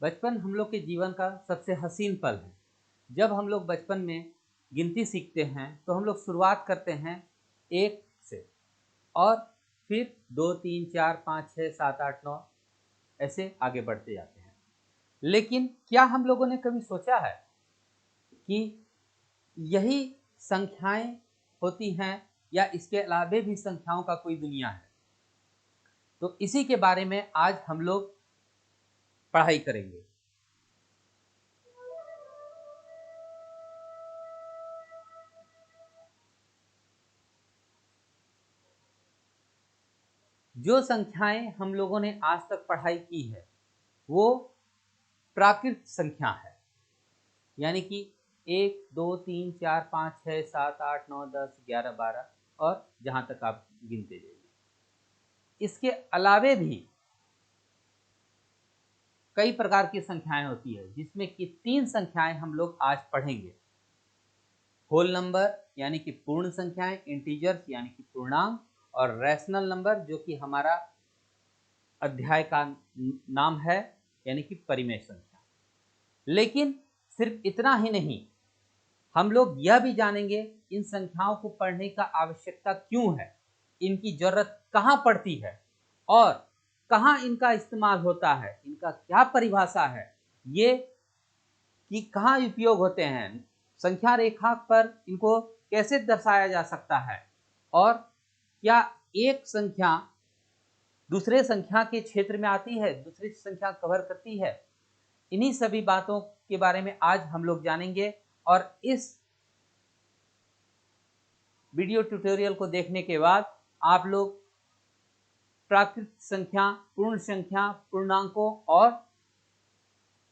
बचपन हम लोग के जीवन का सबसे हसीन पल है। जब हम लोग बचपन में गिनती सीखते हैं तो हम लोग शुरुआत करते हैं 1 से और फिर 2, 3, 4, 5, 6, 7, 8, 9 ऐसे आगे बढ़ते जाते हैं। लेकिन क्या हम लोगों ने कभी सोचा है कि यही संख्याएं होती हैं या इसके अलावे भी संख्याओं का कोई दुनिया है? तो इसी के बारे में आज हम लोग पढ़ाई करेंगे। जो संख्याएं हम लोगों ने आज तक पढ़ाई की है वो प्राकृत संख्या है, यानी कि 1, 2, 3, 4, 5, 6, 7, 8, 9, 10, 11, 12 और जहाँ तक आप गिनते जाइए। इसके अलावे भी कई प्रकार की संख्याएं होती है, जिसमें कि 3 संख्याएं हम लोग आज पढ़ेंगे। होल नंबर यानी कि पूर्ण संख्याएं, इंटीजर्स यानी कि पूर्णांक, और रैशनल नंबर जो कि हमारा अध्याय का नाम है, यानी कि परिमेय संख्या। लेकिन सिर्फ इतना ही नहीं, हम लोग यह भी जानेंगे इन संख्याओं को पढ़ने का आवश्यकता क्यों है, इनकी जरूरत कहाँ पड़ती है और कहाँ इनका इस्तेमाल होता है, इनका क्या परिभाषा है, ये कि कहाँ उपयोग होते हैं, संख्या रेखा पर इनको कैसे दर्शाया जा सकता है, और क्या एक संख्या दूसरे संख्या के क्षेत्र में आती है, दूसरी संख्या कवर करती है। इन्हीं सभी बातों के बारे में आज हम लोग जानेंगे और इस वीडियो ट्यूटोरियल को देखने के बाद आप लोग प्राकृत संख्या, पूर्ण संख्या, पूर्णांकों और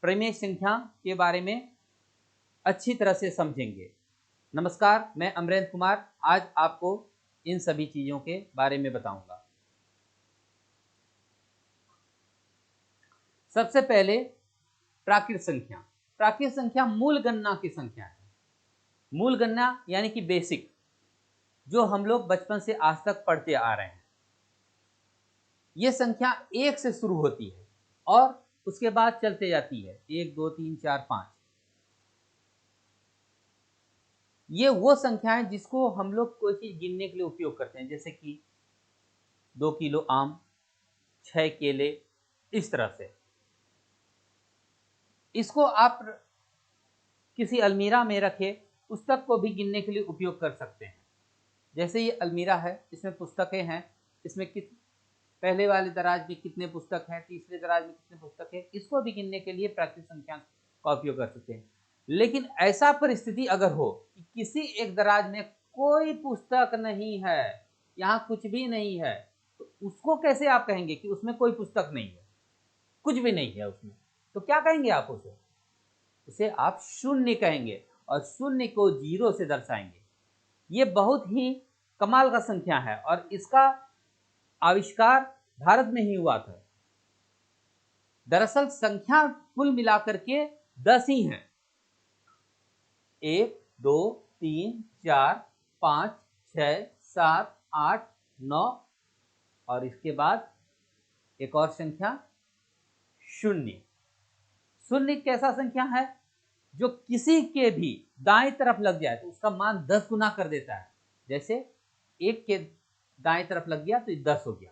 परिमेय संख्या के बारे में अच्छी तरह से समझेंगे। नमस्कार, मैं अमरेंद्र कुमार आज आपको इन सभी चीज़ों के बारे में बताऊंगा। सबसे पहले प्राकृत संख्या। प्राकृत संख्या मूल गणना की संख्या है। मूल गणना यानी कि बेसिक, जो हम लोग बचपन से आज तक पढ़ते आ रहे हैं। ये संख्या 1 से शुरू होती है और उसके बाद चलते जाती है 1, 2, 3, 4, 5। ये वो संख्याएं जिसको हम लोग कोई चीज गिनने के लिए उपयोग करते हैं, जैसे कि 2 किलो आम, 6 केले, इस तरह से। इसको आप किसी अलमीरा में रखे पुस्तक को भी गिनने के लिए उपयोग कर सकते हैं। जैसे ये अलमीरा है, इसमें पुस्तकें हैं, इसमें पहले वाले दराज में कितने पुस्तक हैं, तीसरे दराज में कितने पुस्तक हैं, इसको भी गिनने के लिए प्राकृत संख्या का उपयोग कर सकते हैं। लेकिन ऐसा परिस्थिति अगर हो कि किसी एक दराज में कोई पुस्तक नहीं है, यहाँ कुछ भी नहीं है, तो उसको कैसे आप कहेंगे कि उसमें कोई पुस्तक नहीं है, कुछ भी नहीं है उसमें? तो क्या कहेंगे आप उसे आप शून्य कहेंगे और शून्य को 0 से दर्शाएंगे। ये बहुत ही कमाल का संख्या है और इसका आविष्कार भारत में ही हुआ था। दरअसल संख्या कुल मिलाकर के 10 ही हैं। 1, 2, 3, 4, 5, 6, 7, 8, 9 और इसके बाद एक और संख्या शून्य। शून्य कैसा संख्या है? जो किसी के भी दाएं तरफ लग जाए तो उसका मान 10 गुना कर देता है। जैसे 1 के दाएं तरफ लग गया तो ये 10 हो गया।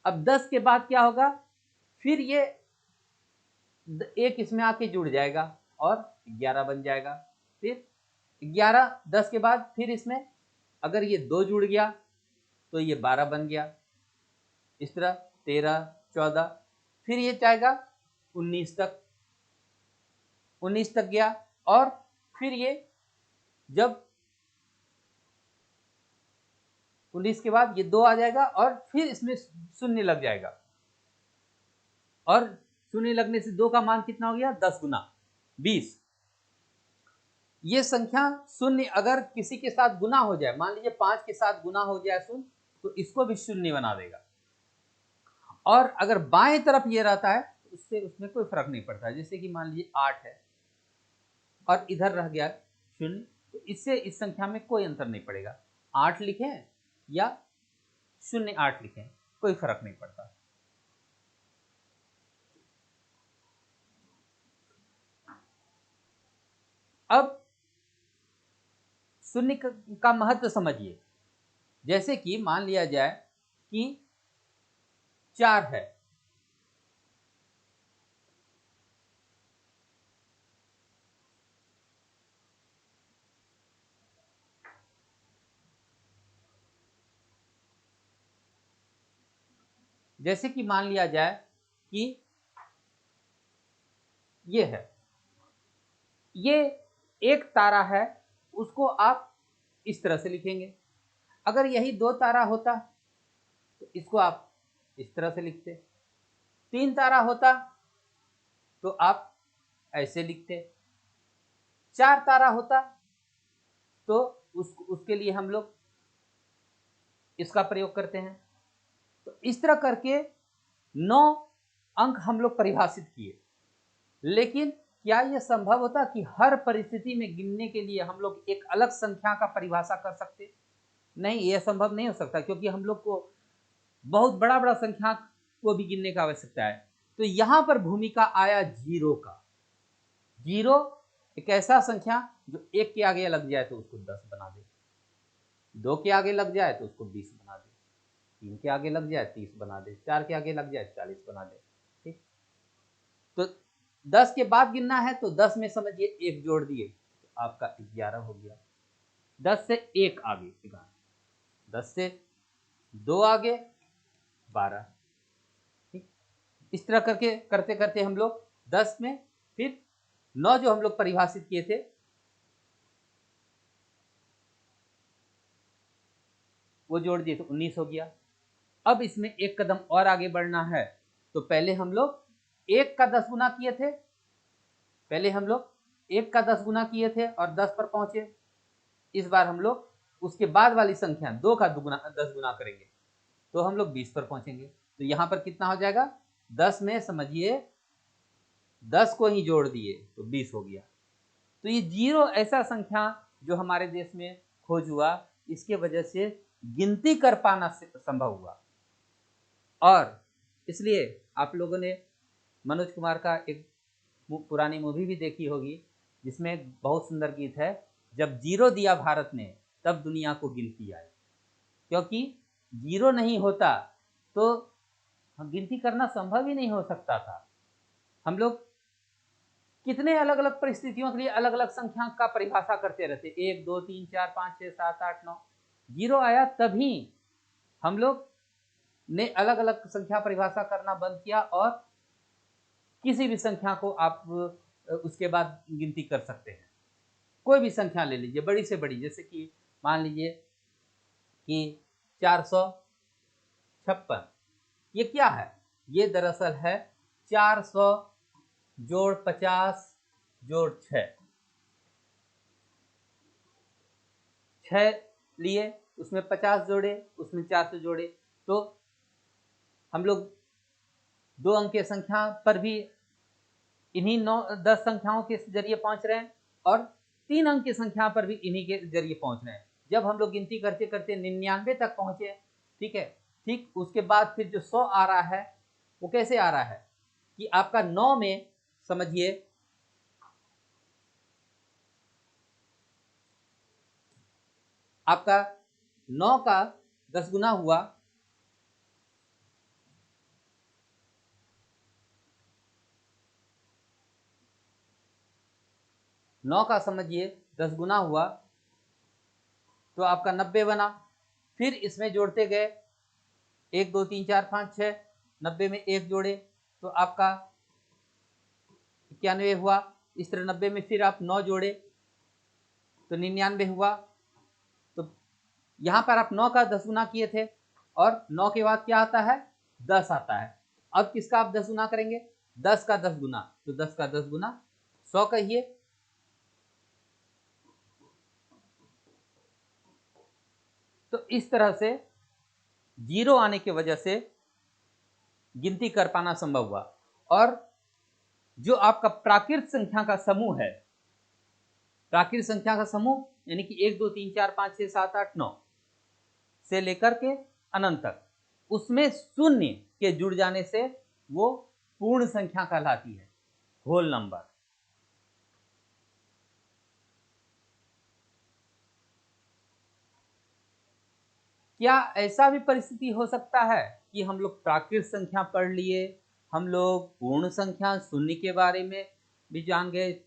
अब 10 के बाद क्या होगा? फिर ये 1 इसमें आके जुड़ जाएगा और 11 बन जाएगा। फिर 11, 10 के बाद फिर इसमें अगर ये 2 जुड़ गया तो ये 12 बन गया। इस तरह 13, 14, फिर ये जाएगा 19 तक, 19 तक गया और फिर ये जब 19 के बाद ये 2 आ जाएगा और फिर इसमें शून्य लग जाएगा और शून्य लगने से 2 का मान कितना हो गया? 10 गुना 20। ये संख्या शून्य अगर किसी के साथ गुना हो जाए, मान लीजिए 5 के साथ गुना हो जाए शून्य, तो इसको भी शून्य बना देगा। और अगर बाएं तरफ ये रहता है तो उससे उसमें कोई फर्क नहीं पड़ता। जैसे कि मान लीजिए 8 है और इधर रह गया शून्य, तो इससे इस संख्या में कोई अंतर नहीं पड़ेगा। 8 लिखें या 08 लिखें, कोई फर्क नहीं पड़ता। शून्य का महत्व समझिए। जैसे कि मान लिया जाए कि 4 है, जैसे कि मान लिया जाए कि ये है, ये एक तारा है, उसको आप इस तरह से लिखेंगे। अगर यही 2 तारा होता तो इसको आप इस तरह से लिखते। 3 तारा होता तो आप ऐसे लिखते। 4 तारा होता तो उसके लिए हम लोग इसका प्रयोग करते हैं। तो इस तरह करके 9 अंक हम लोग परिभाषित किए। लेकिन क्या यह संभव होता कि हर परिस्थिति में गिनने के लिए हम लोग एक अलग संख्या का परिभाषा कर सकते? नहीं, यह संभव नहीं हो सकता, क्योंकि हम लोग को बहुत बड़ा बड़ा संख्या को भी गिनने का आवश्यकता है। तो यहां पर भूमिका आया जीरो का। जीरो एक ऐसा संख्या जो 1 के आगे लग जाए तो उसको 10 बना दे, 2 के आगे लग जाए तो उसको 20 बना दे, 3 के आगे लग जाए 30 बना दे, 4 के आगे लग जाए 40 बना दे। ठीक, तो 10 के बाद गिनना है तो 10 में समझिए 1 जोड़ दिए तो आपका 11 हो गया। 10 से 1 आगे 11, 10 से 2 आगे 12। ठीक, इस तरह करके करते करते हम लोग 10 में फिर 9 जो हम लोग परिभाषित किए थे वो जोड़ दिए तो 19 हो गया। अब इसमें एक कदम और आगे बढ़ना है, तो पहले हम लोग 1 का 10 गुना किए थे, पहले हम लोग 1 का 10 गुना किए थे और 10 पर पहुंचे। इस बार हम लोग उसके बाद वाली संख्या 2 का 10 गुना करेंगे तो हम लोग 20 पर पहुंचेंगे। तो यहां पर कितना हो जाएगा, 10 में समझिए 10 को ही जोड़ दिए तो 20 हो गया। तो ये जीरो ऐसा संख्या जो हमारे देश में खोज हुआ, इसके वजह से गिनती कर पाना संभव हुआ। और इसलिए आप लोगों ने मनोज कुमार का एक पुरानी मूवी भी देखी होगी, जिसमें बहुत सुंदर गीत है, जब जीरो दिया भारत ने तब दुनिया को गिनती आई। क्योंकि जीरो नहीं होता तो गिनती करना संभव ही नहीं हो सकता था। हम लोग कितने अलग अलग परिस्थितियों के लिए अलग अलग संख्या का परिभाषा करते रहते, 1 2 3 4 5 6 7 8 9। जीरो आया तभी हम लोग ने अलग अलग संख्या परिभाषा करना बंद किया और किसी भी संख्या को आप उसके बाद गिनती कर सकते हैं। कोई भी संख्या ले लीजिए, बड़ी से बड़ी, जैसे कि मान लीजिए कि 456। ये क्या है, ये दरअसल है 400 जोड़ 50 जोड़ 6। 6 लिए, उसमें 50 जोड़े, उसमें 400 जोड़े, तो हम लोग 2 अंक की संख्या पर भी इन्हीं 10 संख्याओं के जरिए पहुंच रहे हैं और 3 अंक की संख्या पर भी इन्हीं के जरिए पहुंच रहे हैं। जब हम लोग गिनती करते करते 99 तक पहुंचे, ठीक है, ठीक उसके बाद फिर जो 100 आ रहा है वो कैसे आ रहा है कि आपका 9 में समझिए आपका 9 का 10 गुना हुआ, नौ का समझिए 10 गुना हुआ तो आपका 90 बना। फिर इसमें जोड़ते गए 1 2 3 4 5 6, 90 में 1 जोड़े तो आपका 91 हुआ। इस तरह 90 में फिर आप 9 जोड़े तो 99 हुआ। तो यहाँ पर आप 9 का 10 गुना किए थे और 9 के बाद क्या आता है, 10 आता है। अब किसका आप 10 गुना करेंगे, 10 का 10 गुना, तो 10 का 10 गुना 100 कहिए। तो इस तरह से जीरो आने की वजह से गिनती कर पाना संभव हुआ। और जो आपका प्राकृत संख्या का समूह है, प्राकृत संख्या का समूह यानी कि 1 2 3 4 5 6 7 8 9 से लेकर के अनंत तक, उसमें शून्य के जुड़ जाने से वो पूर्ण संख्या कहलाती है, होल नंबर। क्या ऐसा भी परिस्थिति हो सकता है कि हम लोग प्राकृत संख्या पढ़ लिए, हम लोग पूर्ण संख्या शून्य के बारे में भी जान गए,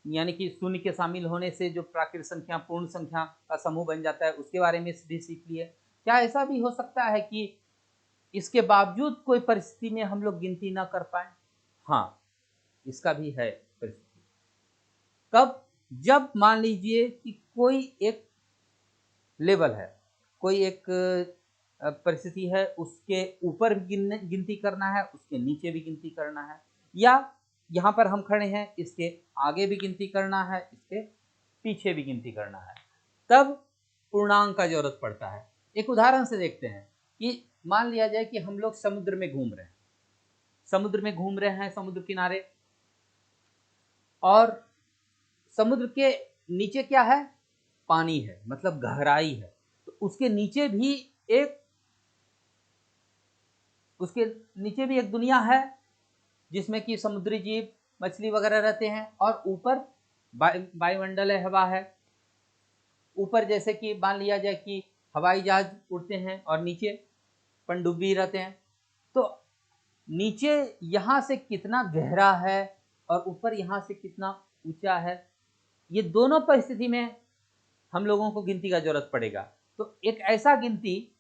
यानी कि शून्य के शामिल होने से जो प्राकृत संख्या पूर्ण संख्या का समूह बन जाता है उसके बारे में भी सीख लिए। क्या ऐसा भी हो सकता है कि इसके बावजूद कोई परिस्थिति में हम लोग गिनती ना कर पाए? हाँ, इसका भी है परिस्थिति। कब? जब मान लीजिए कि कोई एक लेवल है, कोई एक परिस्थिति है, उसके ऊपर भी गिनती करना है, उसके नीचे भी गिनती करना है, या यहाँ पर हम खड़े हैं इसके आगे भी गिनती करना है, इसके पीछे भी गिनती करना है, तब पूर्णांक का जरूरत पड़ता है। एक उदाहरण से देखते हैं कि मान लिया जाए कि हम लोग समुद्र में घूम रहे हैं, समुद्र किनारे, और समुद्र के नीचे क्या है? पानी है, मतलब गहराई है। तो उसके नीचे भी एक दुनिया है जिसमें कि समुद्री जीव, मछली वगैरह रहते हैं, और ऊपर वायुमंडल है, हवा है। ऊपर जैसे कि मान लिया जाए कि हवाई जहाज उड़ते हैं और नीचे पनडुब्बी रहते हैं। तो नीचे यहाँ से कितना गहरा है और ऊपर यहाँ से कितना ऊंचा है, ये दोनों परिस्थिति में हम लोगों को गिनती का जरूरत पड़ेगा। तो एक ऐसा गिनती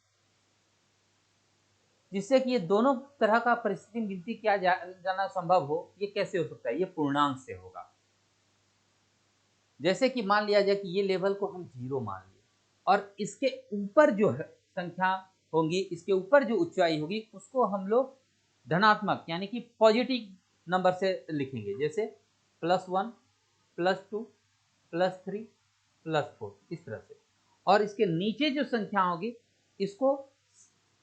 जिससे कि ये दोनों तरह का परिस्थिति में गिनती किया जाना संभव हो, ये कैसे हो सकता है? ये पूर्णांक से होगा। जैसे कि मान लिया जाए कि ये लेवल को हम 0 मान लिए, और इसके ऊपर जो है संख्या होंगी, इसके ऊपर जो ऊंचाई होगी, उसको हम लोग धनात्मक यानी कि पॉजिटिव नंबर से लिखेंगे, जैसे +1, +2, +3, +4, इस तरह से। और इसके नीचे जो संख्या होगी, इसको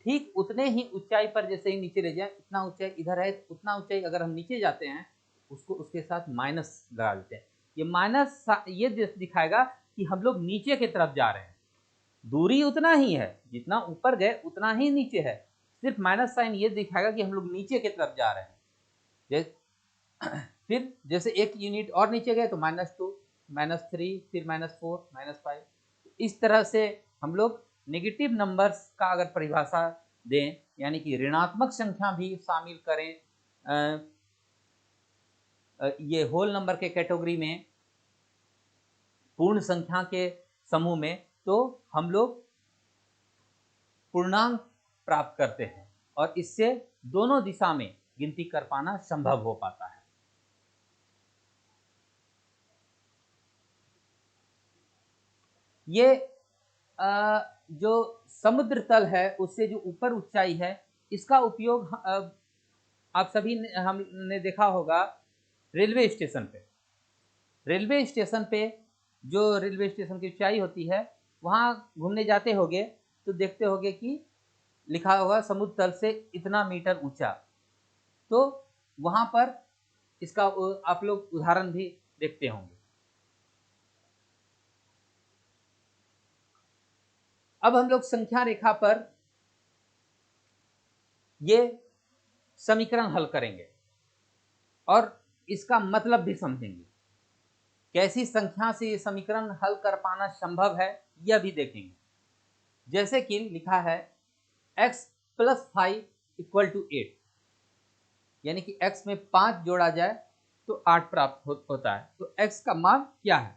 ठीक उतने ही ऊंचाई पर जैसे ही नीचे ले जाए, इतना ऊंचाई इधर है, उतना ऊंचाई अगर हम नीचे जाते हैं, उसको उसके साथ माइनस लगा देते हैं। ये माइनस ये दिखाएगा कि हम लोग नीचे की तरफ जा रहे हैं। दूरी उतना ही है, जितना ऊपर गए उतना ही नीचे है, सिर्फ माइनस साइन ये दिखाएगा कि हम लोग नीचे की तरफ जा रहे हैं। फिर जैसे एक यूनिट और नीचे गए तो -2, -3, फिर -4, -5। इस तरह से हम लोग नेगेटिव नंबर्स का अगर परिभाषा दें, यानी कि ऋणात्मक संख्या भी शामिल करें ये होल नंबर के कैटेगरी में, पूर्ण संख्या के समूह में, तो हम लोग पूर्णांक प्राप्त करते हैं, और इससे दोनों दिशा में गिनती कर पाना संभव हो पाता है। ये जो समुद्र तल है उससे जो ऊपर ऊंचाई है, इसका उपयोग आप सभी ने हमने देखा होगा रेलवे स्टेशन पे। रेलवे स्टेशन पे जो रेलवे स्टेशन की ऊंचाई होती है, वहाँ घूमने जाते होगे तो देखते होगे कि लिखा होगा समुद्र तल से इतना मीटर ऊंचा। तो वहाँ पर इसका आप लोग उदाहरण भी देखते होंगे। अब हम लोग संख्या रेखा पर ये समीकरण हल करेंगे और इसका मतलब भी समझेंगे। कैसी संख्या से ये समीकरण हल कर पाना संभव है, यह भी देखेंगे। जैसे कि लिखा है x + 5 = 8, यानी कि x में 5 जोड़ा जाए तो 8 प्राप्त होता है। तो x का मान क्या है?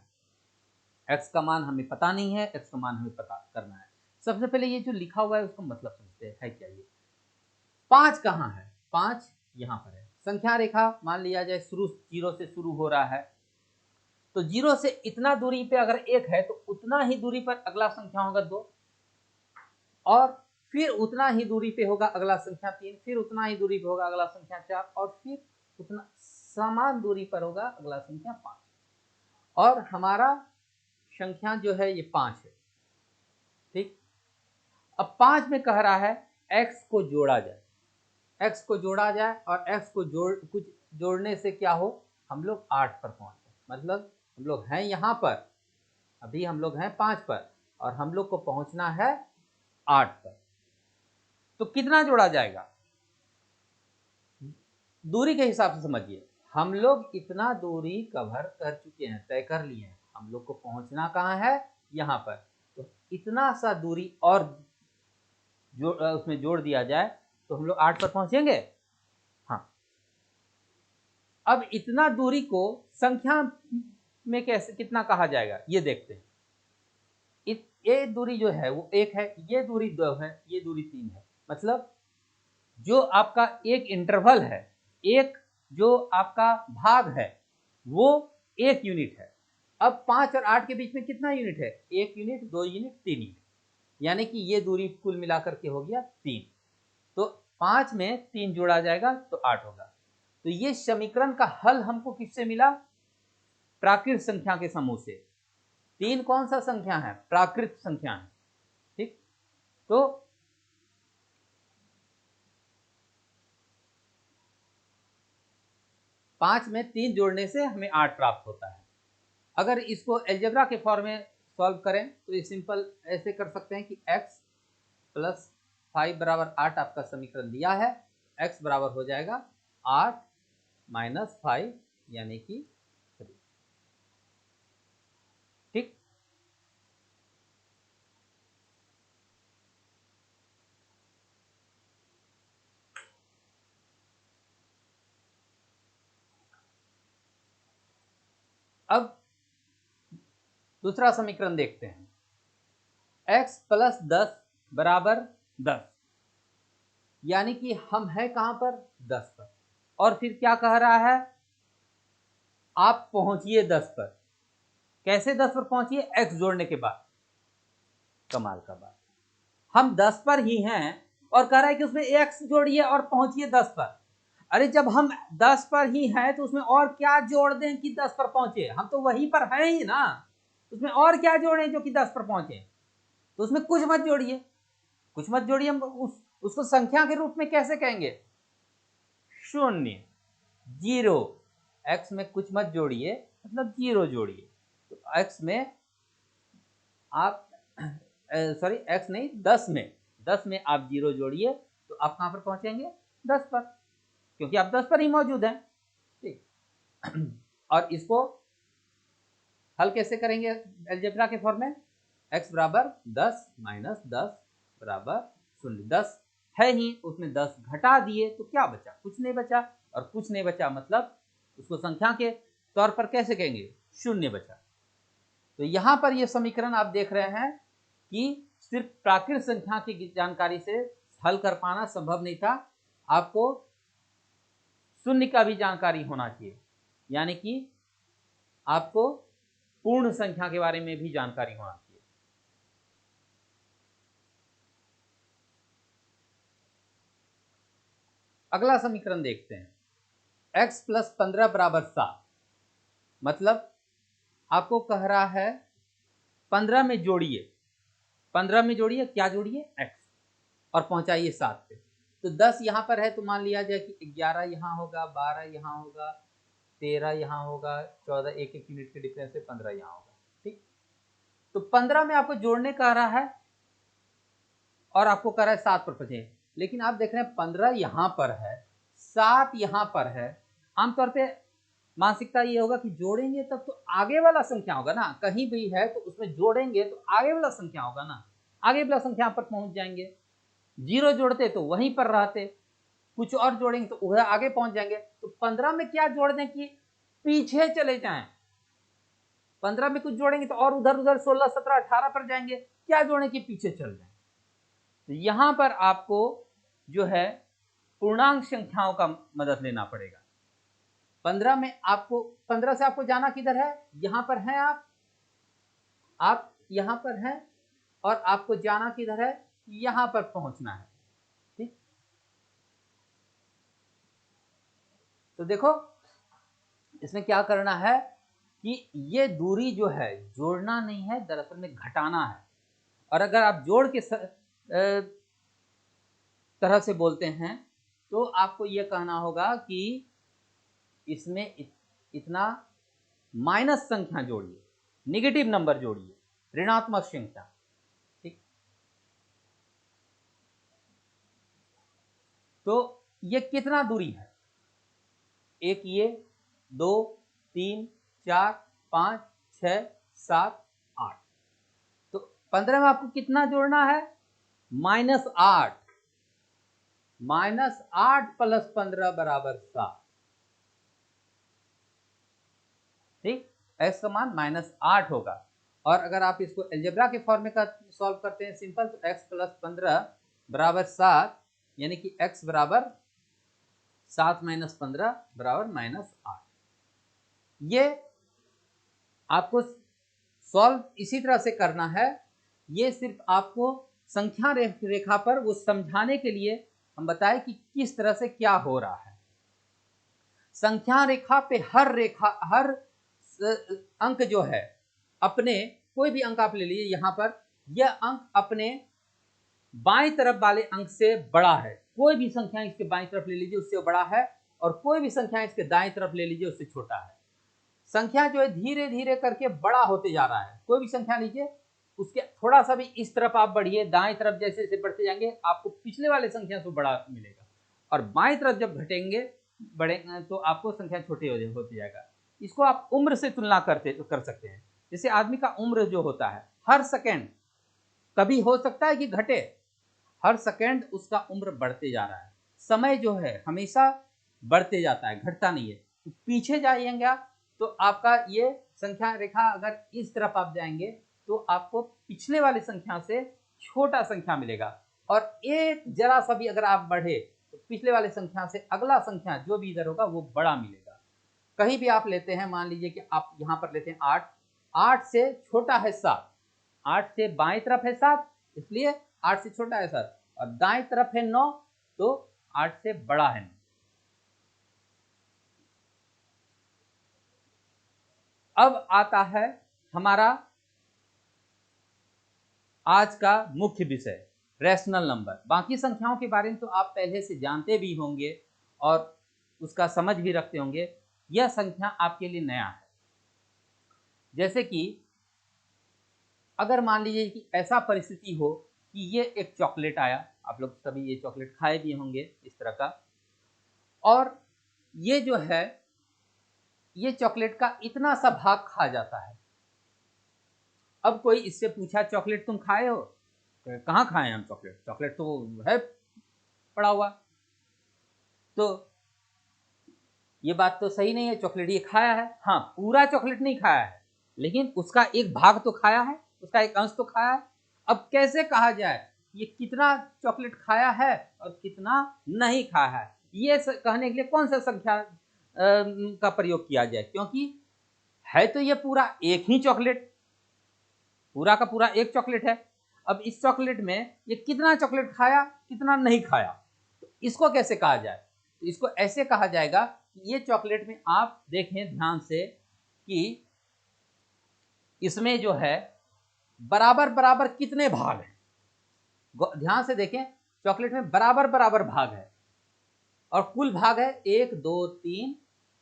x का मान हमें पता नहीं है, x का मान हमें पता करना है। सबसे पहले ये जो लिखा हुआ है उसका मतलब समझते हैं, है क्या ये? 5 कहाँ है? 5 यहाँ पर है। संख्या रेखा मान लिया जाए शुरू 0 से शुरू हो रहा है, तो 0 से इतना दूरी पे अगर 1 है तो उतना ही दूरी पर अगला संख्या होगा 2, और फिर उतना ही दूरी पे होगा अगला संख्या 3, फिर उतना ही दूरी पे होगा अगला संख्या 4, और फिर उतना समान दूरी पर होगा अगला संख्या 5। और हमारा संख्या जो है ये 5 है, ठीक। अब 5 में कह रहा है x को जोड़ा जाए, x को जोड़ा जाए, और x को कुछ जोड़ने से क्या हो, हम लोग 8 पर पहुंचे। मतलब हम लोग हैं यहाँ पर, अभी हम लोग हैं 5 पर, और हम लोग को पहुंचना है 8 पर। तो कितना जोड़ा जाएगा? दूरी के हिसाब से समझिए, हम लोग इतना दूरी कवर कर चुके हैं, तय कर लिए हैं, हम लोग को पहुंचना कहाँ है? यहाँ पर। तो इतना सा दूरी और उसमें जोड़ दिया जाए तो हम लोग 8 पर पहुंचेंगे। हाँ, अब इतना दूरी को संख्या में कैसे कितना कहा जाएगा ये देखते हैं। ये दूरी जो है वो 1 है, ये दूरी 2 है, ये दूरी 3 है। मतलब जो आपका एक इंटरवल है, एक जो आपका भाग है वो 1 यूनिट है। अब 5 और 8 के बीच में कितना यूनिट है? 1 यूनिट, 2 यूनिट, 3 यूनिट, यानी कि ये दूरी कुल मिलाकर के हो गया 3। तो 5 में 3 जोड़ा जाएगा तो 8 होगा। तो ये समीकरण का हल हमको किससे मिला? प्राकृत संख्या के समूह से। 3 कौन सा संख्या है? प्राकृत संख्या है। ठीक, तो 5 में 3 जोड़ने से हमें 8 प्राप्त होता है। अगर इसको अलजेब्रा के फॉर्म में सॉल्व करें तो ये सिंपल ऐसे कर सकते हैं कि x प्लस 5 बराबर 8 आपका समीकरण दिया है। x बराबर हो जाएगा 8 माइनस 5 यानी कि 3। ठीक, अब दूसरा समीकरण देखते हैं। x प्लस 10 बराबर 10, यानी कि हम है कहां पर? 10 पर। और फिर क्या कह रहा है? आप पहुंचिए 10 पर। कैसे 10 पर पहुंचिए? x जोड़ने के बाद। कमाल का बात, हम 10 पर ही हैं और कह रहा है कि उसमें x जोड़िए और पहुंचिए 10 पर। अरे जब हम 10 पर ही हैं तो उसमें और क्या जोड़ दें कि 10 पर पहुंचे? हम तो वहीं पर हैं ही ना, उसमें और क्या जोड़ें जो कि 10 पर पहुंचे? तो उसमें कुछ मत जोड़िए, कुछ मत जोड़िए। हम उसको संख्या के रूप में कैसे कहेंगे? शून्य, जीरो। x में कुछ मत जोड़िए मतलब जीरो जोड़िए। तो x में आप सॉरी x नहीं, 10 में आप जीरो जोड़िए तो आप कहां पर पहुंचेंगे? 10 पर, क्योंकि आप 10 पर ही मौजूद हैं। ठीक, और इसको हल कैसे करेंगे अलजेब्रा के फॉर्म में? x बराबर 10 माइनस 10 बराबर 0। 10 है ही, उसमें 10 घटा दिए तो क्या बचा? कुछ नहीं बचा। और कुछ नहीं बचा मतलब उसको संख्या के तौर पर कैसे कहेंगे? शून्य बचा। तो यहां पर यह समीकरण आप देख रहे हैं कि सिर्फ प्राकृत संख्या की जानकारी से हल कर पाना संभव नहीं था, आपको शून्य का भी जानकारी होना चाहिए, यानी कि आपको पूर्ण संख्या के बारे में भी जानकारी होना चाहिए। अगला समीकरण देखते हैं। x प्लस 15 बराबर 7, मतलब आपको कह रहा है 15 में जोड़िए, 15 में जोड़िए, क्या जोड़िए? x, और पहुंचाइए 7 पे। तो 10 यहां पर है तो मान लिया जाए कि 11 यहां होगा, 12 यहां होगा, 13 यहां होगा, 14, एक एक यूनिट के डिफरेंस से 15 यहां होगा। ठीक, तो 15 में आपको जोड़ने कह रहा है और आपको कह रहा है 7 पर पहुंचे। लेकिन आप देख रहे हैं 15 यहां पर है, 7 यहां पर है। आमतौर पे मानसिकता ये होगा कि जोड़ेंगे तब तो आगे वाला संख्या होगा ना, कहीं भी है तो उसमें जोड़ेंगे तो आगे वाला संख्या होगा ना, आगे वाला संख्या पर पहुंच जाएंगे। जीरो जोड़ते तो वहीं पर रहते, कुछ और जोड़ेंगे तो उधर आगे पहुंच जाएंगे। तो 15 में क्या जोड़ दें कि पीछे चले जाएं? 15 में कुछ जोड़ेंगे तो और उधर उधर 16, 17, 18 पर जाएंगे। क्या जोड़ें कि पीछे चल जाएं? तो यहां पर आपको जो है पूर्णांक संख्याओं का मदद लेना पड़ेगा। 15 में आपको 15 से आपको जाना किधर है? यहां पर हैं आप यहां पर हैं और आपको जाना किधर है? यहां पर पहुंचना है। ठीक, तो देखो इसमें क्या करना है कि ये दूरी जो है जोड़ना नहीं है, दरअसल में घटाना है। और अगर आप जोड़ के तरह से बोलते हैं तो आपको यह कहना होगा कि इसमें इतना माइनस संख्या जोड़िए, निगेटिव नंबर जोड़िए, ऋणात्मक संख्या। ठीक, तो ये कितना दूरी है? एक ये, 2, 3, 4, 5, 6, 7, 8। तो 15 में आपको कितना जोड़ना है? -8, -8 + 15 = 7। ठीक, x का मान -8 होगा। और अगर आप इसको अलजेब्रा के फॉर्मे का सॉल्व करते हैं सिंपल, तो x + 15 = 7, यानी कि x = 7 - 15 = -8। ये आपको सॉल्व इसी तरह से करना है। ये सिर्फ आपको संख्या रेखा पर वो समझाने के लिए हम बताएं कि किस तरह से क्या हो रहा है। संख्या रेखा पे हर अंक जो है अपने, कोई भी अंक आप ले लीजिए, यहाँ पर यह अंक अपने बाईं तरफ वाले अंक से बड़ा है। कोई भी संख्या इसके बाईं तरफ ले लीजिए उससे बड़ा है, और कोई भी संख्या इसके दाईं तरफ ले लीजिए उससे छोटा है। संख्या जो है धीरे धीरे करके बड़ा होते जा रहा है। कोई भी संख्या लीजिए, उसके थोड़ा सा भी इस तरफ आप बढ़िए, दाएं तरफ जैसे जैसे बढ़ते जाएंगे आपको पिछले वाले संख्या से बड़ा मिलेगा, और बाएं तरफ जब घटेंगे बढ़ेंगे तो आपको संख्या छोटी होती जाएगा। इसको आप उम्र से तुलना कर सकते हैं। जैसे आदमी का उम्र जो होता है, हर सेकेंड कभी हो सकता है कि घटे, हर सेकेंड उसका उम्र बढ़ते जा रहा है। समय जो है हमेशा बढ़ते जाता है, घटता नहीं है। तो पीछे जाइएगा तो आपका ये संख्या रेखा अगर इस तरफ आप जाएंगे तो आपको पिछले वाली संख्या से छोटा संख्या मिलेगा, और एक जरा सा भी अगर आप बढ़े तो पिछले वाले संख्या से अगला संख्या जो भी इधर होगा वो बड़ा मिलेगा। कहीं भी आप लेते हैं, मान लीजिए कि आप यहाँ पर लेते हैं 8, 8 से छोटा है 7, 8 से बाएं तरफ है 7, इसलिए 8 से छोटा है 7, और दाएं तरफ है 9, तो 8 से बड़ा है 9। अब आता है हमारा आज का मुख्य विषय, रैशनल नंबर। बाकी संख्याओं के बारे में तो आप पहले से जानते भी होंगे और उसका समझ भी रखते होंगे। यह संख्या आपके लिए नया है। जैसे कि अगर मान लीजिए कि ऐसा परिस्थिति हो कि ये एक चॉकलेट आया, आप लोग सभी ये चॉकलेट खाए भी होंगे इस तरह का, और ये जो है ये चॉकलेट का इतना सा भाग खा जाता है। अब कोई इससे पूछा चॉकलेट तुम खाए हो? कहाँ खाए हम चॉकलेट, चॉकलेट तो है पड़ा हुआ। तो ये बात तो सही नहीं है, चॉकलेट ये खाया है, हाँ पूरा चॉकलेट नहीं खाया है, लेकिन उसका एक भाग तो खाया है, उसका एक अंश तो खाया है। अब कैसे कहा जाए ये कितना चॉकलेट खाया है और कितना नहीं खाया है, ये कहने के लिए कौन सा संख्या का प्रयोग किया जाए, क्योंकि है तो ये पूरा एक ही चॉकलेट, पूरा का पूरा एक चॉकलेट है। अब इस चॉकलेट में ये कितना चॉकलेट खाया कितना नहीं खाया, तो इसको कैसे कहा जाए? तो इसको ऐसे कहा जाएगा कि ये चॉकलेट में आप देखें ध्यान से कि इसमें जो है बराबर बराबर कितने भाग हैं। ध्यान से देखें, चॉकलेट में बराबर बराबर भाग है, और कुल भाग है 1 2 3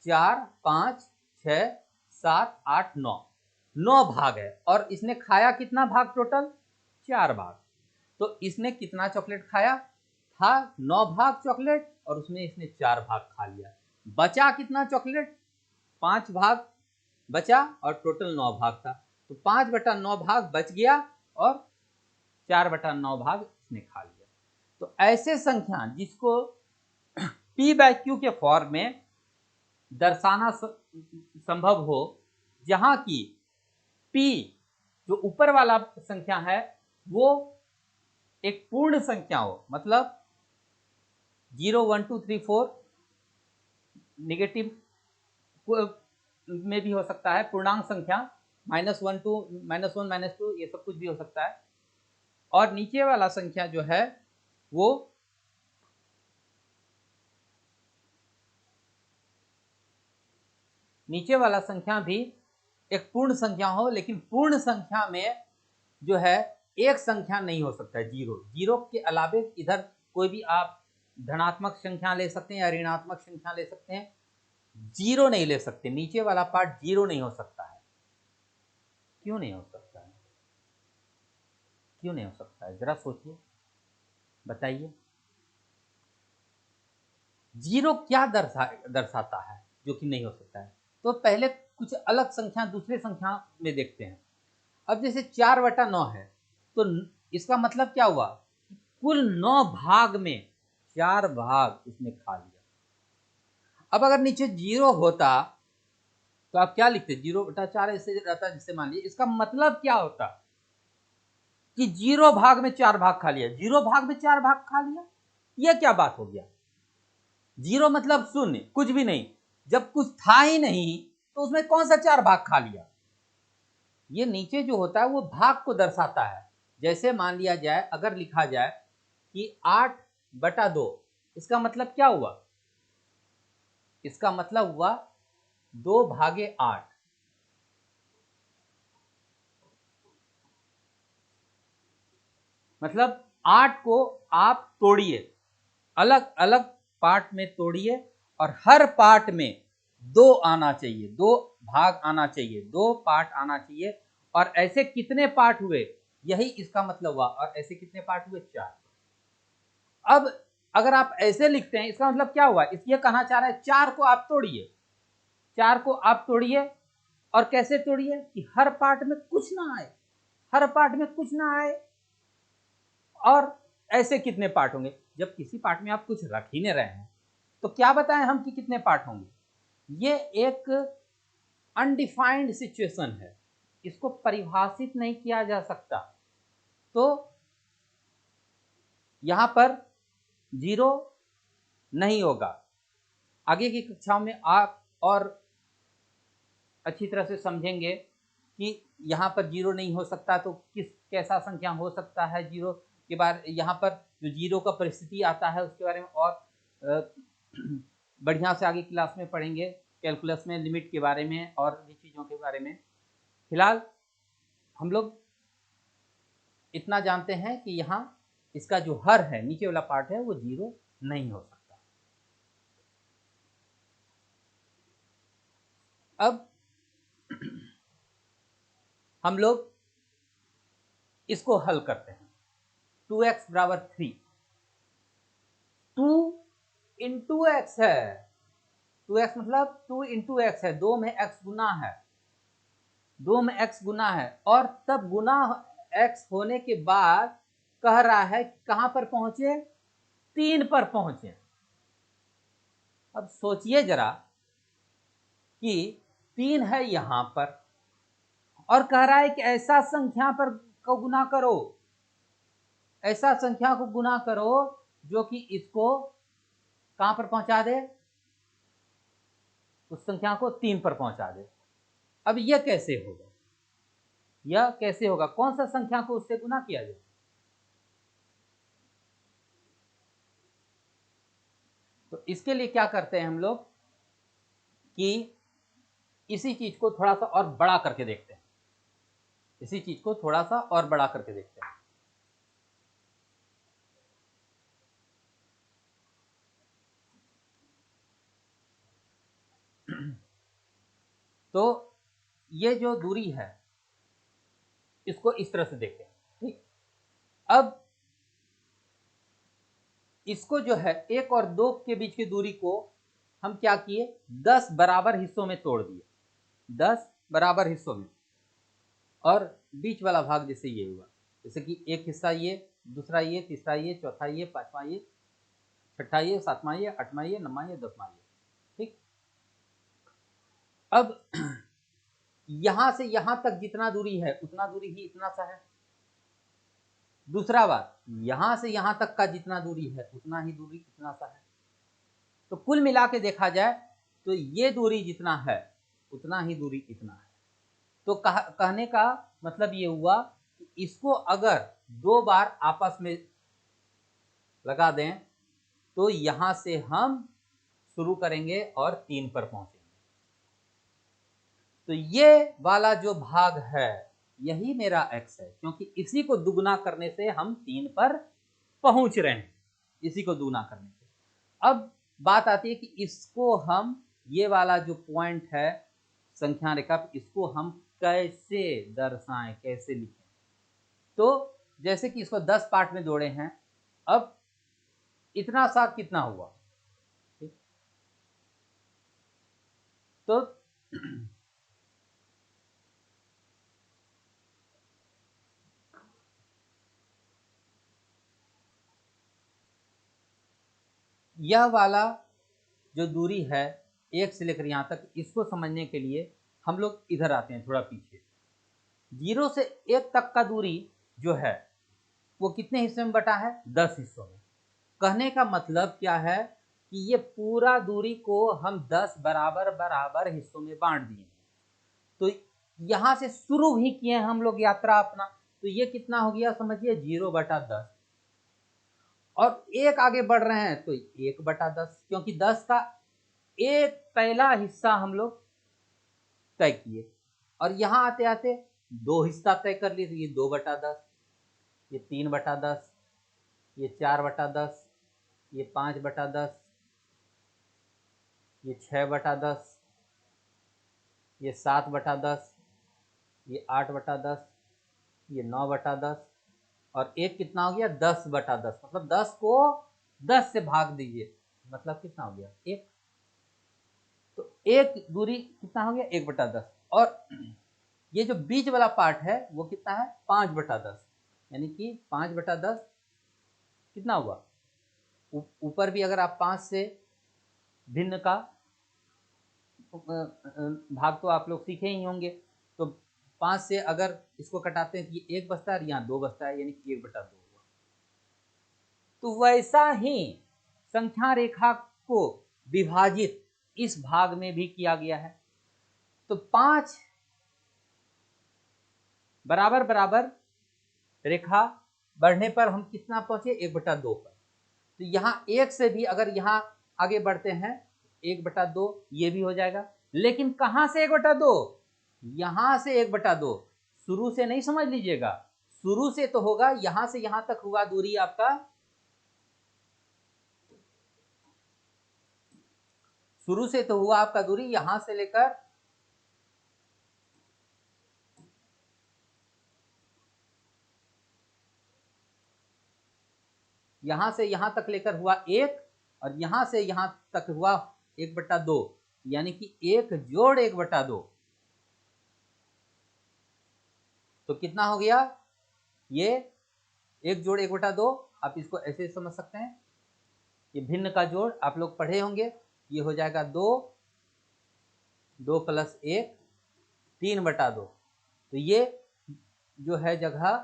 4 5 6 7 8 9, 9 भाग है। और इसने खाया कितना भाग? टोटल 4 भाग। तो इसने कितना चॉकलेट खाया था? 9 भाग चॉकलेट, और उसमें इसने 4 भाग खा लिया। बचा कितना चॉकलेट? 5 भाग बचा, और टोटल 9 भाग था। तो 5/9 भाग बच गया, और 4/9 भाग इसने खा लिया। तो ऐसे संख्या जिसको P/Q के फॉर्म में दर्शाना संभव हो, जहां की P जो ऊपर वाला संख्या है वो एक पूर्ण संख्या हो, मतलब 0 1 2 3 4 नेगेटिव में भी हो सकता है, पूर्णांक संख्या -1 2 -1 -2 ये सब कुछ भी हो सकता है। और नीचे वाला संख्या जो है वो नीचे वाला संख्या भी एक पूर्ण संख्या हो, लेकिन पूर्ण संख्या में जो है एक संख्या नहीं हो सकता है, जीरो। जीरो के अलावे इधर कोई भी आप धनात्मक संख्या ले सकते हैं या ऋणात्मक संख्या ले सकते हैं, जीरो नहीं ले सकते। नीचे वाला पार्ट जीरो नहीं हो सकता है। क्यों नहीं हो सकता है? क्यों नहीं हो सकता है, जरा सोचिए, बताइए। जीरो क्या दर्शाता है जो कि नहीं हो सकता है? तो पहले कुछ अलग संख्या दूसरे संख्या में देखते हैं। अब जैसे 4/9 है, तो इसका मतलब क्या हुआ? कुल 9 भाग में 4 भाग इसने खा लिया। अब अगर नीचे 0 होता तो आप क्या लिखते, 0/4 ऐसे रहता, जिससे मान लीजिए इसका मतलब क्या होता कि 0 भाग में 4 भाग खा लिया, 0 भाग में 4 भाग खा लिया, यह क्या बात हो गया। 0 मतलब शून्य, कुछ भी नहीं, जब कुछ था ही नहीं तो उसमें कौन सा 4 भाग खा लिया। ये नीचे जो होता है वो भाग को दर्शाता है। जैसे मान लिया जाए, अगर लिखा जाए कि 8/2, इसका मतलब क्या हुआ, इसका मतलब हुआ 2/8। मतलब 8 को आप तोड़िए, अलग अलग पार्ट में तोड़िए, और हर पार्ट में 2 आना चाहिए, 2 भाग आना चाहिए, 2 पार्ट आना चाहिए। और ऐसे कितने पार्ट हुए, यही इसका मतलब हुआ। और ऐसे कितने पार्ट हुए, 4। अब अगर आप ऐसे लिखते हैं, इसका मतलब क्या हुआ, इसलिए कहना चाह रहा है 4 को आप तोड़िए, 4 को आप तोड़िए। और कैसे तोड़िए कि हर पार्ट में कुछ ना आए, हर पार्ट में कुछ ना आए। और ऐसे कितने पार्ट होंगे, जब किसी पार्ट में आप कुछ रख ही नहीं रहे हैं तो क्या बताएं हम कि कितने पार्ट होंगे। ये एक अनडिफाइंड सिचुएशन है, इसको परिभाषित नहीं किया जा सकता। तो यहां पर 0 नहीं होगा। आगे की कक्षाओं में आप और अच्छी तरह से समझेंगे कि यहाँ पर 0 नहीं हो सकता तो कैसा संख्या हो सकता है। 0 के बाद यहाँ पर जो 0 का परिस्थिति आता है उसके बारे में और बढ़िया से आगे क्लास में पढ़ेंगे, कैलकुलस में लिमिट के बारे में और भी चीज़ों के बारे में। फिलहाल हम लोग इतना जानते हैं कि यहाँ इसका जो हर है, नीचे वाला पार्ट है, वो 0 नहीं हो सकता। अब हम लोग इसको हल करते हैं। 2x बराबर 3, 2 इंटू एक्स है, 2x मतलब 2 इंटू एक्स है, 2 में x गुना है, 2 में x गुना है। और तब गुना x होने के बाद कह रहा है कहां पर पहुंचे, 3 पर पहुंचे। अब सोचिए जरा कि 3 है यहां पर और कह रहा है कि ऐसा संख्या पर को गुना करो, ऐसा संख्या को गुना करो जो कि इसको कहां पर पहुंचा दे, उस संख्या को 3 पर पहुंचा दे। अब यह कैसे होगा, यह कैसे होगा, कौन सा संख्या को उससे गुना किया जाए। तो इसके लिए क्या करते हैं हम लोग कि इसी चीज को थोड़ा सा और बड़ा करके देखते हैं, इसी चीज को थोड़ा सा और बड़ा करके देखते हैं। तो ये जो दूरी है इसको इस तरह से देखते हैं, ठीक। अब इसको जो है 1 और 2 के बीच की दूरी को हम क्या किए, 10 बराबर हिस्सों में तोड़ दिए, 10 बराबर हिस्सों में। और बीच वाला भाग जैसे ये हुआ, जैसे कि एक हिस्सा ये, दूसरा ये, तीसरा ये, चौथा ये, पांचवा ये, छठा ये, सातवां ये, आठवां ये, नौवां ये, 10वां ये, ठीक। अब यहां से यहां तक जितना दूरी है उतना दूरी ही इतना सा है। दूसरा बात, यहां से यहां तक का जितना दूरी है उतना ही दूरी इतना सा है। तो कुल मिला के देखा जाए तो ये दूरी जितना है उतना ही दूरी इतना है। तो कहने का मतलब ये हुआ कि इसको अगर 2 बार आपस में लगा दें तो यहां से हम शुरू करेंगे और 3 पर पहुंचेंगे। तो ये वाला जो भाग है यही मेरा x है, क्योंकि इसी को दुगुना करने से हम 3 पर पहुंच रहे हैं, इसी को दुगुना करने से। अब बात आती है कि इसको हम, ये वाला जो पॉइंट है संख्या रेखा, इसको हम कैसे दर्शाएं, कैसे लिखें। तो जैसे कि इसको 10 पार्ट में जोड़े हैं, अब इतना सा कितना हुआ, ठीक? तो यह वाला जो दूरी है एक से लेकर यहाँ तक, इसको समझने के लिए हम लोग इधर आते हैं थोड़ा पीछे। 0 से 1 तक का दूरी जो है वो कितने हिस्से में बटा है? 10 हिस्सों में। कहने का मतलब क्या है कि ये पूरा दूरी को हम 10 बराबर बराबर हिस्सों में बांट दिए। तो यहां से शुरू भी किए हम लोग यात्रा अपना, तो ये कितना हो गया समझिए? 0/10। और एक आगे बढ़ रहे हैं तो 1/10, क्योंकि 10 का एक पहला हिस्सा हम लोग तय किए, और यहां आते आते 2 हिस्सा तय कर लिए। तो ये 2/10, ये 3/10, ये 4/10, ये 5/10, ये 6/10, ये 7/10, ये 8/10, ये 9/10, और एक कितना हो गया? 10/10। मतलब 10 को 10 से भाग दीजिए, मतलब कितना हो गया? 1। तो एक दूरी कितना हो गया? 1/10। और ये जो बीच वाला पार्ट है वो कितना है? 5/10। यानी कि 5/10 कितना हुआ? ऊपर भी अगर आप 5 से भिन्न का भाग तो आप लोग सीखे ही होंगे। तो 5 से अगर इसको कटाते हैं तो ये 1 बचता है और यहाँ 2 बचता है, यानी कि 1/2 हुआ। तो वैसा ही संख्या रेखा को विभाजित इस भाग में भी किया गया है। तो 5 बराबर बराबर रेखा बढ़ने पर हम कितना पहुंचे? 1/2 पर। तो यहाँ 1 से भी अगर यहाँ आगे बढ़ते हैं 1/2 ये भी हो जाएगा। लेकिन कहां से 1/2? यहां से 1/2। शुरू से नहीं समझ लीजिएगा, शुरू से तो होगा, यहां से यहां तक हुआ दूरी आपका, शुरू से तो हुआ आपका दूरी यहां से लेकर यहां से यहां तक लेकर हुआ 1, और यहां से यहां तक हुआ 1/2, यानी कि 1 जोड़ 1/2। तो कितना हो गया? ये 1 जोड़ 1/2, आप इसको ऐसे समझ सकते हैं, ये भिन्न का जोड़ आप लोग पढ़े होंगे, ये हो जाएगा 2, 2 + 1, 3/2। तो ये जो है जगह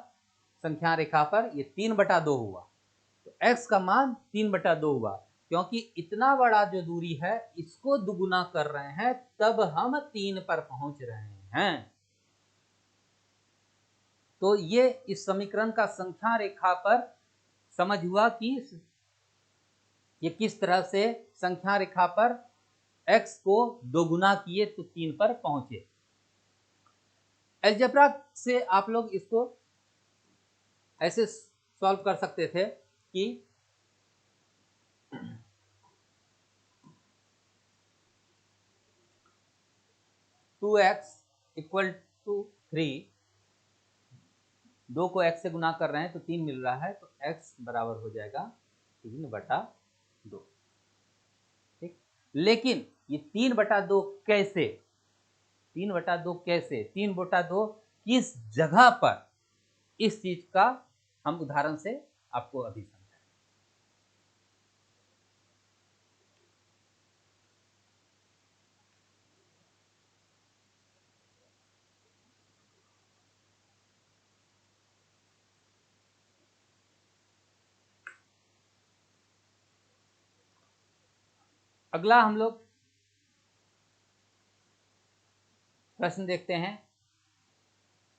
संख्या रेखा पर ये 3/2 हुआ। तो x का मान 3/2 हुआ, क्योंकि इतना बड़ा जो दूरी है इसको दुगुना कर रहे हैं, तब हम 3 पर पहुंच रहे हैं। तो ये इस समीकरण का संख्या रेखा पर समझ हुआ कि ये किस तरह से संख्या रेखा पर x को दोगुना किए तो 3 पर पहुंचे। अलजेब्रा से आप लोग इसको ऐसे सॉल्व कर सकते थे कि 2x = 3, 2 को x से गुना कर रहे हैं तो 3 मिल रहा है, तो x बराबर हो जाएगा 3/2। ठीक, लेकिन ये 3/2 कैसे? 3/2 कैसे? 3/2 किस जगह पर? इस चीज का हम उदाहरण से आपको अभी समझाएं। अगला हम लोग प्रश्न देखते हैं।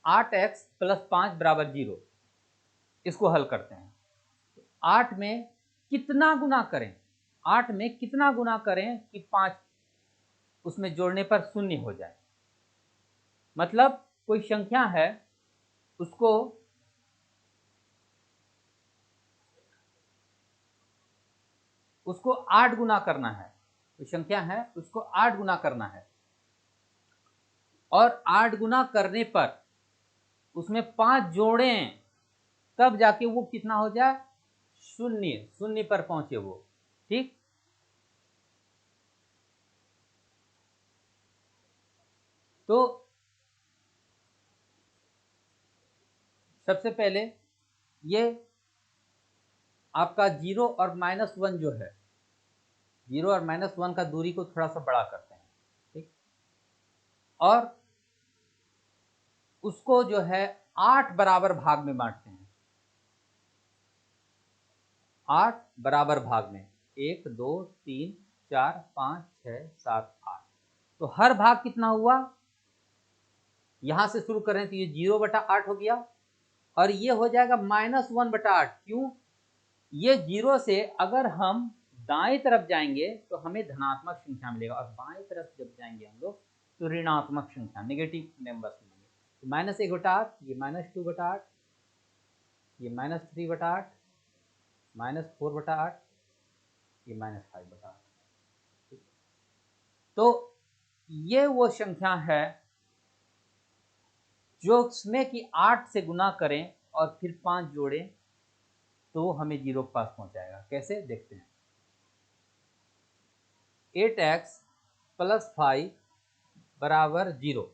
8x + 5 = 0, इसको हल करते हैं। 8 में कितना गुना करें? 8 में कितना गुना करें कि 5 उसमें जोड़ने पर 0 हो जाए? मतलब कोई संख्या है, उसको उसको 8 गुना करना है। कोई संख्या है, उसको 8 गुना करना है, और 8 गुना करने पर उसमें 5 जोड़ें, तब जाके वो कितना हो जाए? 0 पर पहुंचे वो। ठीक, तो सबसे पहले ये आपका 0 और -1 जो है 0 और -1 का दूरी को थोड़ा सा बड़ा करते हैं, ठीक, और उसको जो है 8 बराबर भाग में बांटते हैं। 8 बराबर भाग में, 1 2 3 4 5 6 7 8। तो हर भाग कितना हुआ, यहां से शुरू करें तो ये 0/8 हो गया और ये हो जाएगा -1/8। क्यों, ये 0 से अगर हम दाएं तरफ जाएंगे तो हमें धनात्मक संख्या मिलेगा और बाएं तरफ जब जाएंगे हम लोग तो ऋणात्मक संख्या, नेगेटिव नंबर्स मिलेंगे। तो -1/8, ये -2/8, ये -3/8, -4/8, ये -5/8। तो ये वो संख्या है जो उसमें कि 8 से गुना करें और फिर 5 जोड़ें तो हमें 0 के पास पहुंचाएगा। कैसे, देखते हैं। 8x + 5 = 0।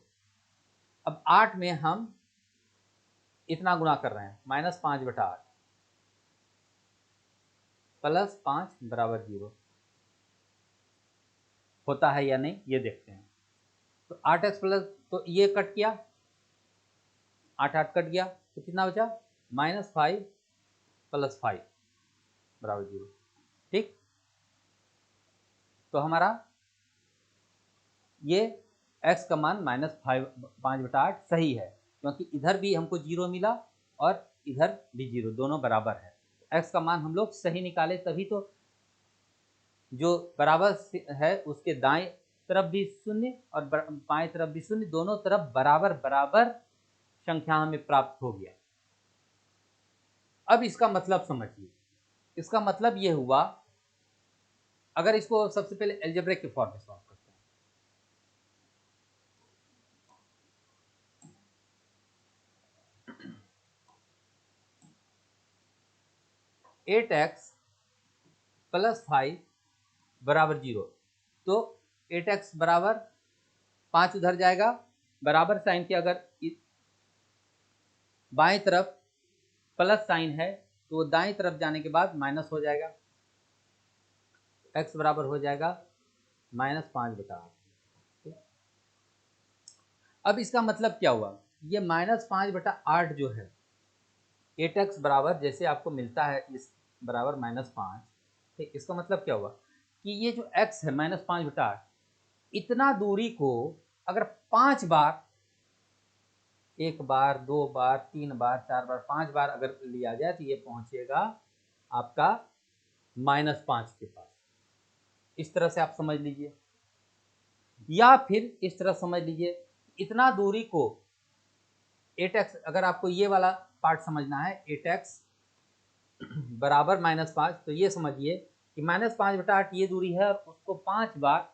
अब 8 में हम इतना गुना कर रहे हैं, -5/8 + 5 = 0। होता है या नहीं, ये देखते हैं। तो 8x प्लस, तो ये कट किया, 8 8 कट गया, तो कितना बचा, -5 + 5 = 0। ठीक, तो हमारा ये x का मान -5/8 सही है, क्योंकि इधर भी हमको 0 मिला और इधर भी 0, दोनों बराबर है। x का मान हम लोग सही निकाले, तभी तो जो बराबर है उसके दाएं तरफ भी शून्य और बाएं तरफ भी शून्य, दोनों तरफ बराबर बराबर संख्या हमें प्राप्त हो गया। अब इसका मतलब समझिए, इसका मतलब ये हुआ, अगर इसको सबसे पहले अलजेब्रिक के फॉर्म में सॉल्व करते हैं, 8x + 5 = 0। तो 8x बराबर 5 उधर जाएगा, बराबर साइन के अगर बाएं तरफ प्लस साइन है तो वो दाएं तरफ जाने के बाद माइनस हो जाएगा, x बराबर हो जाएगा -5/8। अब इसका मतलब क्या हुआ, ये -5/8 जो है 8x बराबर जैसे आपको मिलता है इस बराबर -5, ठीक, इसका मतलब क्या हुआ कि ये जो x है -5/8, इतना दूरी को अगर 5 बार, 1 बार 2 बार 3 बार 4 बार 5 बार अगर लिया जाए तो ये पहुंचेगा आपका -5 के पास। इस तरह से आप समझ लीजिए, या फिर इस तरह समझ लीजिए, इतना दूरी को 8x, अगर आपको ये वाला पार्ट समझना है, 8x बराबर -5, तो ये समझिए कि -5/8 ये दूरी है और उसको 5 बार,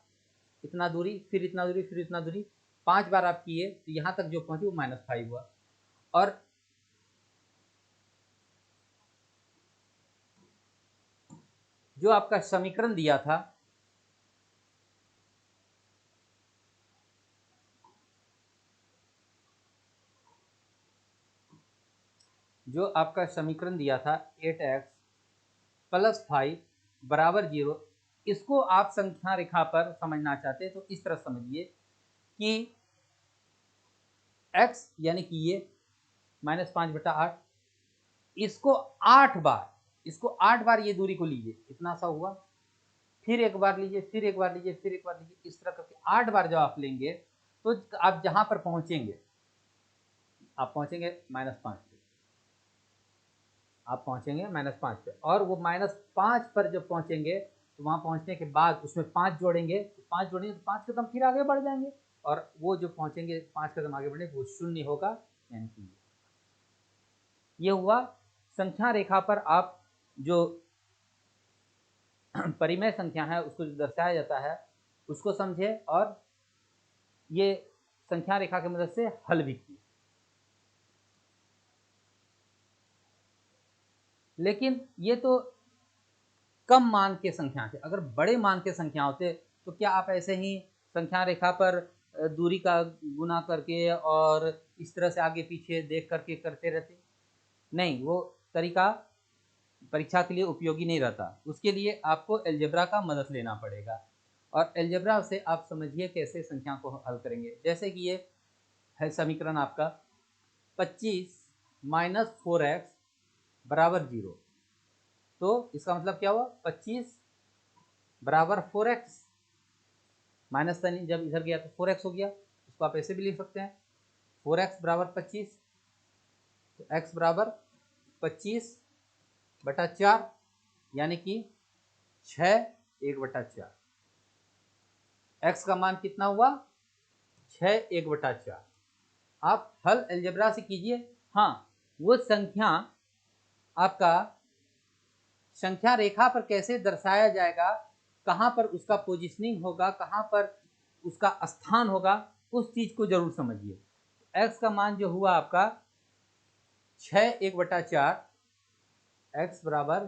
इतना दूरी फिर इतना दूरी फिर इतना दूरी 5 बार आप किए तो यहाँ तक जो पहुंचे वो -5 हुआ। और जो आपका समीकरण दिया था, जो आपका समीकरण दिया था 8x + 5 = 0, इसको आप संख्या रेखा पर समझना चाहते हैं तो इस तरह समझिए कि x यानी कि ये -5/8, इसको 8 बार, इसको 8 बार ये दूरी को लीजिए, इतना सा हुआ, फिर एक बार लीजिए, फिर एक बार लीजिए, फिर एक बार लीजिए, इस तरह करके 8 बार जब आप लेंगे तो आप जहां पर पहुंचेंगे, आप पहुंचेंगे -5 पे, आप पहुंचेंगे -5 पे, और वो -5 पर जब पहुंचेंगे तो वहां पहुंचने के बाद उसमें 5 जोड़ेंगे, तो 5 जोड़ेंगे तो 5 कदम फिर आगे बढ़ जाएंगे और वो जो पहुंचेंगे 5 कदम आगे बढ़े वो 0 होगा, यानी कि ये हुआ संख्या रेखा पर आप जो परिमेय संख्या है उसको जो दर्शाया जाता है उसको समझे और ये संख्या रेखा की मदद से हल भी किए। लेकिन ये तो कम मान के संख्या थे, अगर बड़े मान के संख्या होते तो क्या आप ऐसे ही संख्या रेखा पर दूरी का गुना करके और इस तरह से आगे पीछे देख करके करते रहते? नहीं, वो तरीका परीक्षा के लिए उपयोगी नहीं रहता। उसके लिए आपको अलजेब्रा का मदद लेना पड़ेगा और अलजेब्रा से आप समझिए कैसे संख्या को हल करेंगे। जैसे कि ये है समीकरण आपका 25 माइनस 4x बराबर 0। तो इसका मतलब क्या हुआ, 25 बराबर 4x, माइनस साइन जब इधर गया तो 4x हो गया। इसको आप ऐसे भी लिख सकते हैं 4x बराबर 25, तो x बराबर 25/4 यानी कि 6 1/4। x का मान कितना हुआ, 6 1/4। आप हल अलजेब्रा से कीजिए। हाँ, वो संख्या आपका संख्या रेखा पर कैसे दर्शाया जाएगा, कहाँ पर उसका पोजीशनिंग होगा, कहाँ पर उसका स्थान होगा, उस चीज को जरूर समझिए। x का मान जो हुआ आपका 6 1/4, x बराबर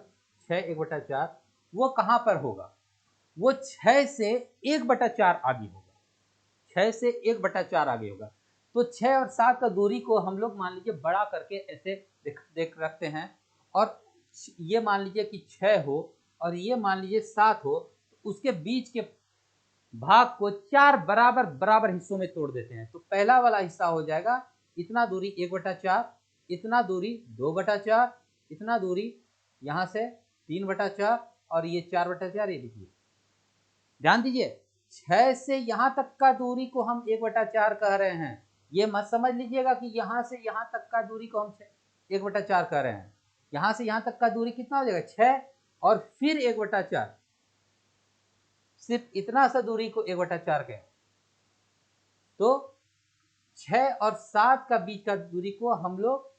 6 1/4, वो कहाँ पर होगा, वो 6 से 1/4 आगे होगा, 6 से 1/4 आगे होगा। तो 6 और 7 का दूरी को हम लोग मान लीजिए बड़ा करके ऐसे देख रखते हैं, और ये मान लीजिए कि 6 हो और ये मान लीजिए 7 हो, तो उसके बीच के भाग को 4 बराबर बराबर हिस्सों में तोड़ देते हैं। तो पहला वाला हिस्सा हो जाएगा इतना दूरी 1/4, इतना दूरी 2/4, इतना दूरी यहाँ से 3/4 और ये 4/4। ये देखिए, ध्यान दीजिए 6 से यहाँ तक का दूरी को हम 1/4 कह रहे हैं। ये मत समझ लीजिएगा कि यहाँ से यहाँ तक का दूरी को हम 1/4 कह रहे हैं। यहाँ से यहाँ तक का दूरी कितना हो जाएगा, 6 और फिर 1/4, सिर्फ इतना सा दूरी को 1/4 कहें। तो 6 और 7 का बीच का दूरी को हम लोग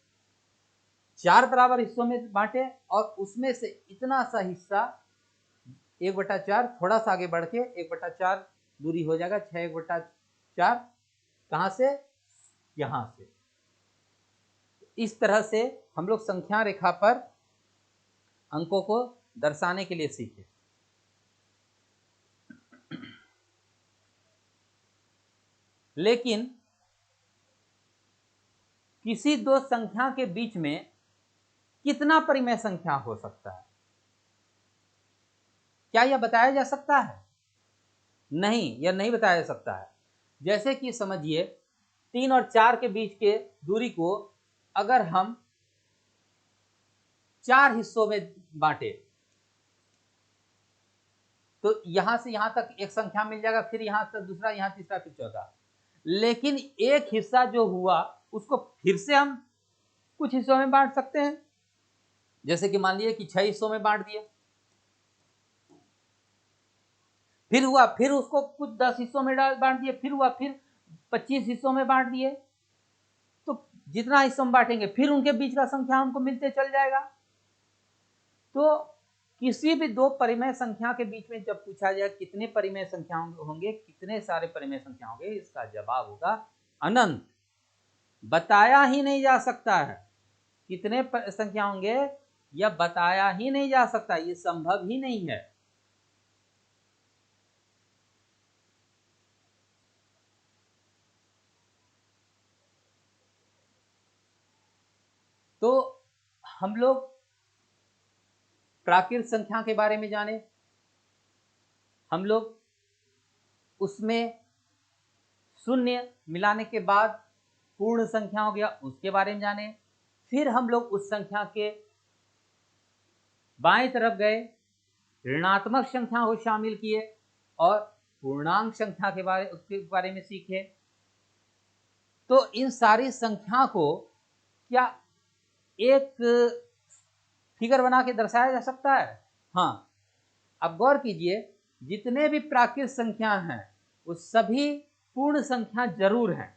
4 बराबर हिस्सों में बांटे और उसमें से इतना सा हिस्सा 1/4 थोड़ा सा आगे बढ़ के 1/4 दूरी हो जाएगा। 6 1/4 कहाँ से, यहाँ से। इस तरह से हम लोग संख्या रेखा पर अंकों को दर्शाने के लिए सीखे। लेकिन किसी दो संख्या के बीच में कितना परिमेय संख्या हो सकता है, क्या यह बताया जा सकता है? नहीं, यह नहीं बताया जा सकता है। जैसे कि समझिए 3 और 4 के बीच के दूरी को अगर हम 4 हिस्सों में बांटे, तो यहां से यहां तक एक संख्या मिल जाएगा, फिर यहां से दूसरा, यहां तीसरा, फिर चौथा। लेकिन एक हिस्सा जो हुआ उसको फिर से हम कुछ हिस्सों में बांट सकते हैं। जैसे कि मान लीजिए कि 6 हिस्सों में बांट दिए, फिर हुआ, फिर उसको कुछ 10 हिस्सों में बांट दिए, फिर हुआ, फिर 25 हिस्सों में बांट दिए। तो जितना हिस्सों में बांटेंगे फिर उनके बीच का संख्या हमको मिलते चल जाएगा। तो किसी भी दो परिमेय संख्या के बीच में जब पूछा जाए कितने परिमेय संख्या होंगे, कितने सारे परिमेय संख्या होंगे, इसका जवाब होगा अनंत। बताया ही नहीं जा सकता है कितने संख्या होंगे, यह बताया ही नहीं जा सकता, ये संभव ही नहीं है। तो हम लोग प्राकृत संख्या के बारे में जाने, हम लोग उसमें शून्य मिलाने के बाद पूर्ण संख्या हो गया उसके बारे में जाने, फिर हम लोग उस संख्या के बाएं तरफ गए, ऋणात्मक संख्या को शामिल किए और पूर्णांक संख्या के बारे में सीखे। तो इन सारी संख्या को क्या एक फिगर बना के दर्शाया जा सकता है? हाँ, अब गौर कीजिए, जितने भी प्राकृत संख्या हैं वो सभी पूर्ण संख्या जरूर हैं।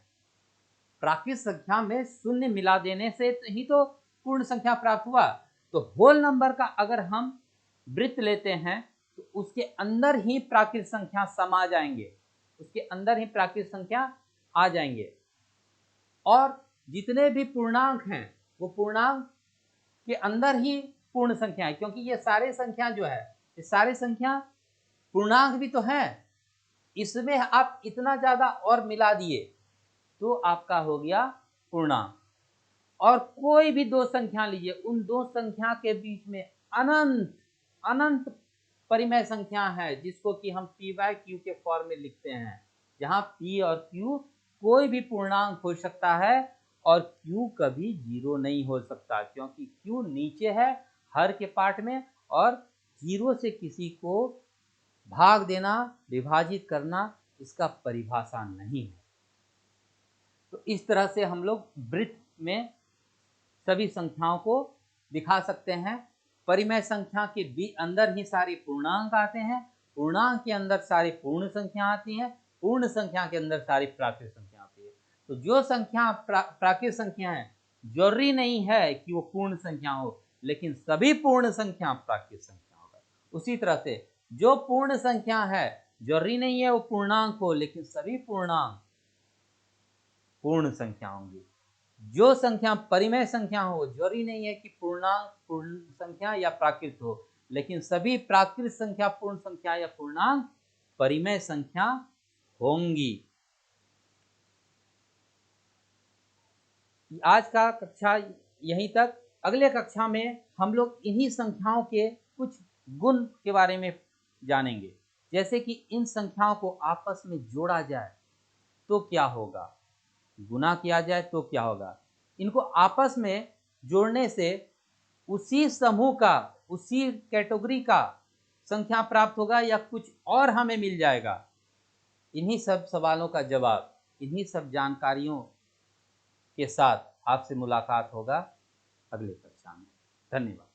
प्राकृत संख्या में शून्य मिला देने से ही तो पूर्ण संख्या प्राप्त हुआ। तो होल नंबर का अगर हम वृत्त लेते हैं तो उसके अंदर ही प्राकृत संख्या समा जाएंगे, उसके अंदर ही प्राकृत संख्या आ जाएंगे। और जितने भी पूर्णांक हैं वो पूर्णांक के अंदर ही पूर्ण संख्या है, क्योंकि ये सारे संख्या जो है, ये सारे संख्या पूर्णांक भी तो हैं। इसमें आप इतना ज्यादा और मिला दिए तो आपका हो गया पूर्णांक। और कोई भी दो संख्या लीजिए, उन दो संख्या के बीच में अनंत अनंत परिमेय संख्या है जिसको कि हम p बाय q के फॉर्म में लिखते हैं, जहाँ p और q कोई भी पूर्णांक हो सकता है और q कभी जीरो नहीं हो सकता, क्योंकि q नीचे है हर के पार्ट में और जीरो से किसी को भाग देना, विभाजित करना इसका परिभाषा नहीं है। तो इस तरह से हम लोग वृत्त में सभी संख्याओं को दिखा सकते हैं। परिमेय संख्या के अंदर ही सारे पूर्णांक आते हैं, पूर्णांक के अंदर सारी पूर्ण संख्या आती हैं, पूर्ण संख्या के अंदर सारी प्राकृत संख्या आती है। तो जो संख्या प्राकृत संख्या है जरूरी नहीं है कि वो पूर्ण संख्या हो, लेकिन सभी पूर्ण संख्या प्राकृत संख्या होगा। उसी तरह से जो पूर्ण संख्या है जरूरी नहीं है वो पूर्णांक हो, लेकिन सभी पूर्णांक पूर्ण संख्या होंगी। जो संख्या परिमेय संख्या हो जरूरी नहीं है कि पूर्णांक पूर्ण संख्या या प्राकृत हो, लेकिन सभी प्राकृत संख्या पूर्ण संख्या या पूर्णांक परिमेय संख्या होंगी। आज का कक्षा यहीं तक। अगले कक्षा में हम लोग इन्हीं संख्याओं के कुछ गुण के बारे में जानेंगे, जैसे कि इन संख्याओं को आपस में जोड़ा जाए तो क्या होगा, गुना किया जाए तो क्या होगा। इनको आपस में जोड़ने से उसी समूह का, उसी कैटेगरी का संख्या प्राप्त होगा या कुछ और हमें मिल जाएगा। इन्हीं सब सवालों का जवाब इन्हीं सब जानकारियों के साथ आपसे मुलाकात होगा अगले कक्षा में। धन्यवाद।